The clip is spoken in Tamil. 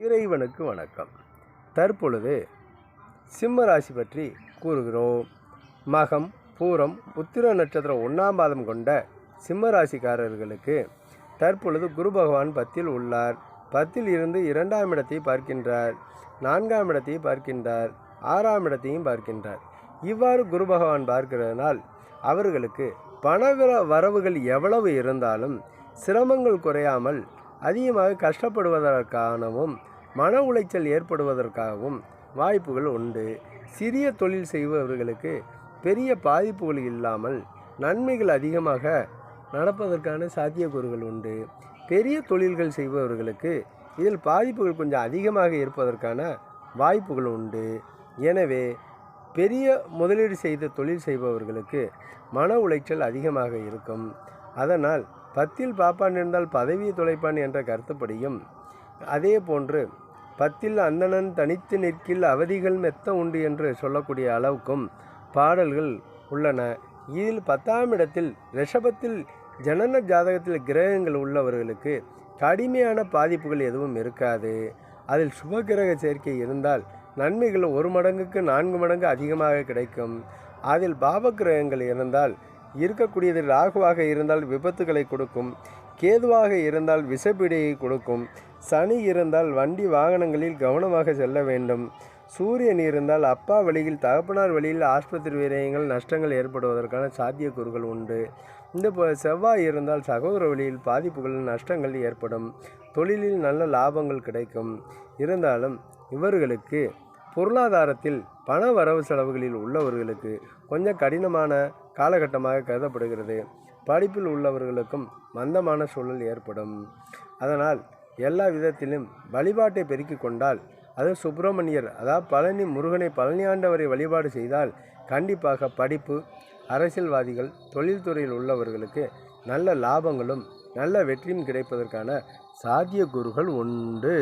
இறைவனுக்கு வணக்கம். தற்பொழுது சிம்ம ராசி பற்றி கூறுகிறோம். மகம், பூரம், உத்திர நட்சத்திரம் 1ஆம் பாதம் கொண்ட சிம்ம ராசிக்காரர்களுக்கு தற்பொழுது குரு பகவான் 10ல் உள்ளார். 10ல் இருந்து 2ஆம் இடத்தை பார்க்கின்றார், 4ஆம் இடத்தை பார்க்கின்றார், 6ஆம் இடத்தையும் பார்க்கின்றார். இவ்வாறு குரு பகவான் பார்க்கிறதுனால் அவர்களுக்கு பண வரவுகள் எவ்வளவு இருந்தாலும் சிரமங்கள் குறையாமல் அதிகமாக கஷ்டப்படுவதற்காகவும் மன உளைச்சல் ஏற்படுவதற்காகவும் வாய்ப்புகள் உண்டு. சிறிய தொழில் செய்பவர்களுக்கு பெரிய பாதிப்புகள் இல்லாமல் நன்மைகள் அதிகமாக நடப்பதற்கான சாத்தியக்கூறுகள் உண்டு. பெரிய தொழில்கள் செய்பவர்களுக்கு இதில் பாதிப்புகள் கொஞ்சம் அதிகமாக இருப்பதற்கான வாய்ப்புகள் உண்டு. எனவே பெரிய முதலீடு செய்த தொழில் செய்பவர்களுக்கு மன உளைச்சல் அதிகமாக இருக்கும். அதனால் 10ல் பாப்பான் இருந்தால் பதவியை தொலைப்பான் என்ற கருத்துப்படியும், அதே போன்று 10ல் அந்தணன் தனித்து நிற்கில் அவதிகள் மெத்த உண்டு என்று சொல்லக்கூடிய அளவுக்கும் பாடல்கள் உள்ளன. இதில் 10ஆம் இடத்தில் ரிஷபத்தில் ஜனன ஜாதகத்தில் கிரகங்கள் உள்ளவர்களுக்கு கடுமையான பாதிப்புகள் எதுவும் இருக்காது. அதில் சுபகிரக சேர்க்கை இருந்தால் நன்மைகள் 1 மடங்குக்கு 4 மடங்கு அதிகமாக கிடைக்கும். அதில் பாவகிரகங்கள் இருந்தால் இருக்கக்கூடியது ராகுவாக இருந்தால் விபத்துகளை கொடுக்கும், கேதுவாக இருந்தால் விஷப்பிடியை கொடுக்கும், சனி இருந்தால் வண்டி வாகனங்களில் கவனமாக செல்ல வேண்டும், சூரியன் இருந்தால் அப்பா வழியில் தகப்பனார் வழியில் ஆஸ்பத்திரி விரயங்கள் நஷ்டங்கள் ஏற்படுவதற்கான சாத்தியக்கூறுகள் உண்டு. இந்த செவ்வாய் இருந்தால் சகோதர வழியில் பாதிப்புகள் நஷ்டங்கள் ஏற்படும், தொழிலில் நல்ல லாபங்கள் கிடைக்கும். இருந்தாலும் இவர்களுக்கு பொருளாதாரத்தில் பண வரவு செலவுகளில் உள்ளவர்களுக்கு கொஞ்சம் கடினமான காலகட்டமாக கருதப்படுகிறது. படிப்பில் உள்ளவர்களுக்கும் மந்தமான சூழல் ஏற்படும். அதனால் எல்லா விதத்திலும் வழிபாட்டை பெருக்கிக் கொண்டால், அது சுப்பிரமணியர் அதாவது பழனி முருகனை பழனி ஆண்டவரை வழிபாடு செய்தால் கண்டிப்பாக படிப்பு, அரசியல்வாதிகள், தொழில்துறையில் உள்ளவர்களுக்கு நல்ல லாபங்களும் நல்ல வெற்றியும் கிடைப்பதற்கான சாத்தியக்கூறுகள் உண்டு.